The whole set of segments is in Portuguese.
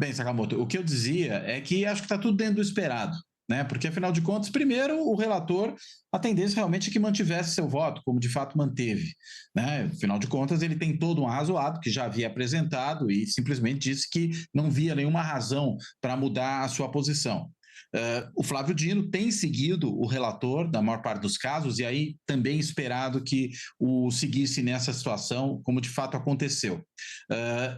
Bem, Sakamoto, o que eu dizia é que acho que está tudo dentro do esperado, né? Porque, afinal de contas, primeiro, o relator, a tendência realmente é que mantivesse seu voto, como de fato manteve, né? Afinal de contas, ele tem todo um arrazoado que já havia apresentado e simplesmente disse que não via nenhuma razão para mudar a sua posição. O Flávio Dino tem seguido o relator na maior parte dos casos e aí também esperado que o seguisse nessa situação, como de fato aconteceu.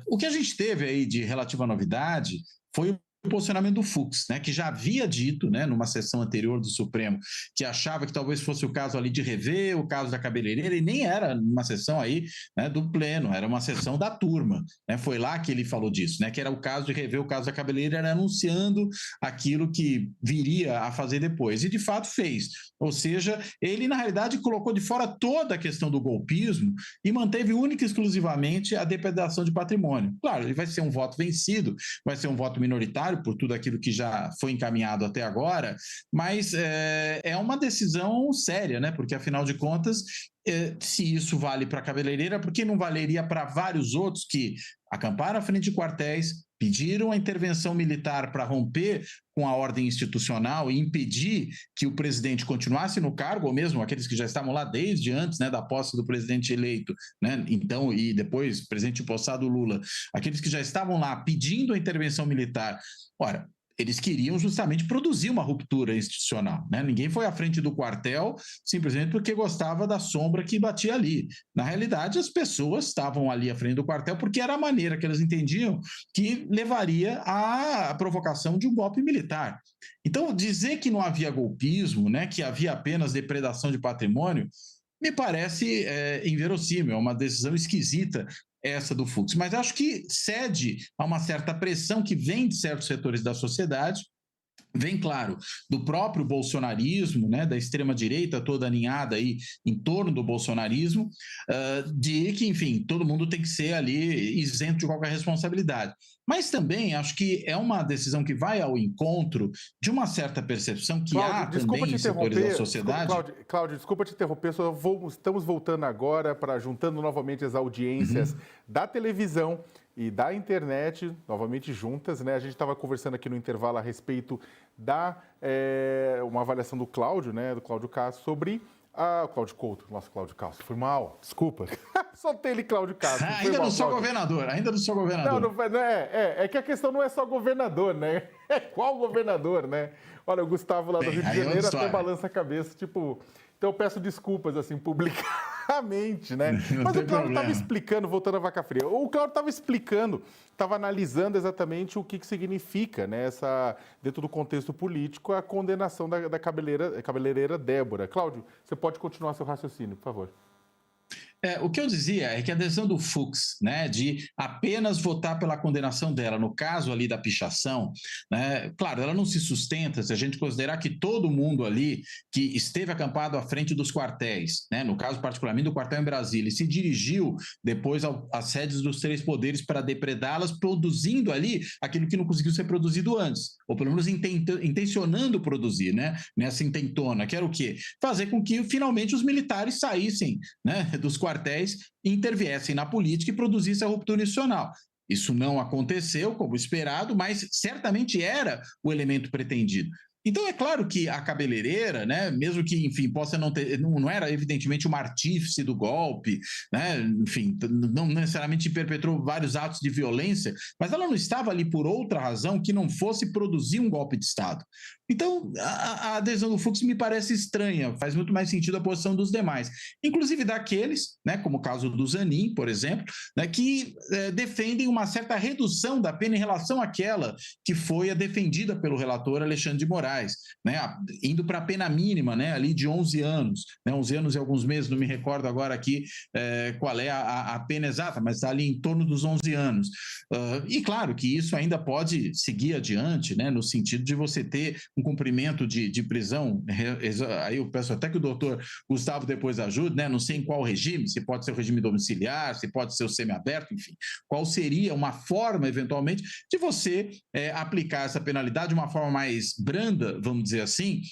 O que a gente teve aí de relativa novidade foi o posicionamento do Fux, né, que já havia dito, né, numa sessão anterior do Supremo, que achava que talvez fosse o caso ali de rever o caso da cabeleireira, e nem era uma sessão aí, né, do pleno, era uma sessão da turma, né, foi lá que ele falou disso, né, que era o caso de rever o caso da cabeleireira, anunciando aquilo que viria a fazer depois, e de fato fez, ou seja, ele na realidade colocou de fora toda a questão do golpismo e manteve única e exclusivamente a depredação de patrimônio. Claro, ele vai ser um voto vencido, vai ser um voto minoritário, por tudo aquilo que já foi encaminhado até agora, mas é uma decisão séria, né? Porque, afinal de contas, se isso vale para a cabeleireira, por que não valeria para vários outros que acamparam à frente de quartéis, pediram a intervenção militar para romper com a ordem institucional e impedir que o presidente continuasse no cargo, ou mesmo aqueles que já estavam lá desde antes, né, da posse do presidente eleito, né, então, e depois presidente empossado Lula, aqueles que já estavam lá pedindo a intervenção militar. Ora, eles queriam justamente produzir uma ruptura institucional, né? Ninguém foi à frente do quartel simplesmente porque gostava da sombra que batia ali. Na realidade, as pessoas estavam ali à frente do quartel porque era a maneira que eles entendiam que levaria à provocação de um golpe militar. Então, dizer que não havia golpismo, né, que havia apenas depredação de patrimônio, me parece inverossímil, é uma decisão esquisita essa do Fux, mas acho que cede a uma certa pressão que vem de certos setores da sociedade, vem, claro, do próprio bolsonarismo, né, da extrema-direita toda aninhada aí em torno do bolsonarismo, de que, enfim, todo mundo tem que ser ali isento de qualquer responsabilidade. Mas também acho que é uma decisão que vai ao encontro de uma certa percepção que Cláudio, há também em setores da sociedade. Cláudio, desculpa te interromper, estamos voltando agora para juntando novamente as audiências da televisão e da internet, novamente juntas, né? A gente estava conversando aqui no intervalo a respeito da uma avaliação do Cláudio, né? Do Cláudio Castro sobre Cláudio Couto. Nossa, Cláudio Castro, foi mal, desculpa. Soltei ele, Cláudio Castro. Ainda não sou governador, ainda não sou governador. Não, é que a questão não é só governador, né? É qual governador, né? Olha, o Gustavo lá do Rio de Janeiro até balança a cabeça, tipo... Então eu peço desculpas, assim, publicamente, né? Mas o Cláudio estava explicando, voltando à vaca fria, o Cláudio estava explicando, estava analisando exatamente o que significa, né, dentro do contexto político, a condenação da cabeleireira Débora. Cláudio, você pode continuar seu raciocínio, por favor. O que eu dizia é que a decisão do Fux, né, de apenas votar pela condenação dela, no caso ali da pichação, né, claro, ela não se sustenta se a gente considerar que todo mundo ali que esteve acampado à frente dos quartéis, né, no caso particularmente do quartel em Brasília, e se dirigiu depois às sedes dos três poderes para depredá-las, produzindo ali aquilo que não conseguiu ser produzido antes, ou pelo menos intencionando produzir, né, nessa intentona, que era o quê? Fazer com que finalmente os militares saíssem, né, dos quartéis, interviessem na política e produzissem a ruptura institucional. Isso não aconteceu, como esperado, mas certamente era o elemento pretendido. Então, é claro que a cabeleireira, né, mesmo que, enfim, possa não era evidentemente uma artífice do golpe, né, enfim, não necessariamente perpetrou vários atos de violência, mas ela não estava ali por outra razão que não fosse produzir um golpe de Estado. Então, a adesão do Fux me parece estranha, faz muito mais sentido a posição dos demais, inclusive daqueles, né, como o caso do Zanin, por exemplo, né, que defendem uma certa redução da pena em relação àquela que foi a defendida pelo relator Alexandre de Moraes, né, indo para a pena mínima, né, ali de 11 anos, né, 11 anos e alguns meses, não me recordo agora aqui qual é a pena exata, mas está ali em torno dos 11 anos. E claro que isso ainda pode seguir adiante, né, no sentido de você ter um cumprimento de prisão, aí eu peço até que o doutor Gustavo depois ajude, né, não sei em qual regime, se pode ser o regime domiciliar, se pode ser o semiaberto, enfim, qual seria uma forma, eventualmente, de você aplicar essa penalidade de uma forma mais branda, branda, vamos dizer assim,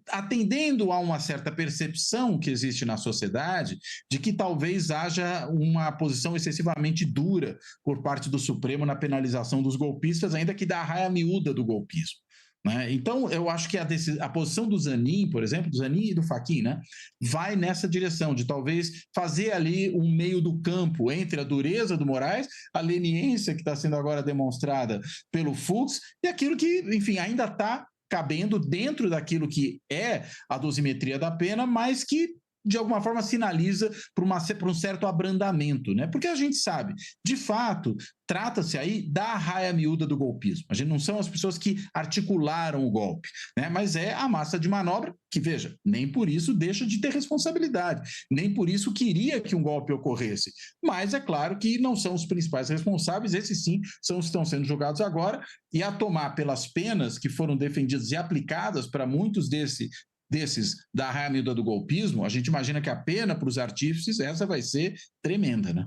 atendendo a uma certa percepção que existe na sociedade de que talvez haja uma posição excessivamente dura por parte do Supremo na penalização dos golpistas, ainda que da raia miúda do golpismo. Né? Então, eu acho que a posição do Zanin, por exemplo, do Zanin e do Fachin, né, vai nessa direção de talvez fazer ali um meio do campo entre a dureza do Moraes, a leniência que está sendo agora demonstrada pelo Fux e aquilo que, enfim, ainda está cabendo dentro daquilo que é a dosimetria da pena, mas que de alguma forma sinaliza para um certo abrandamento, né? Porque a gente sabe, de fato, trata-se aí da raia miúda do golpismo. A gente não são as pessoas que articularam o golpe, né? Mas é a massa de manobra que, veja, nem por isso deixa de ter responsabilidade, nem por isso queria que um golpe ocorresse. Mas é claro que não são os principais responsáveis, esses sim são os que estão sendo julgados agora, e a tomar pelas penas que foram defendidas e aplicadas para muitos desses da raia miúda do golpismo, a gente imagina que a pena para os artífices, essa vai ser tremenda, né?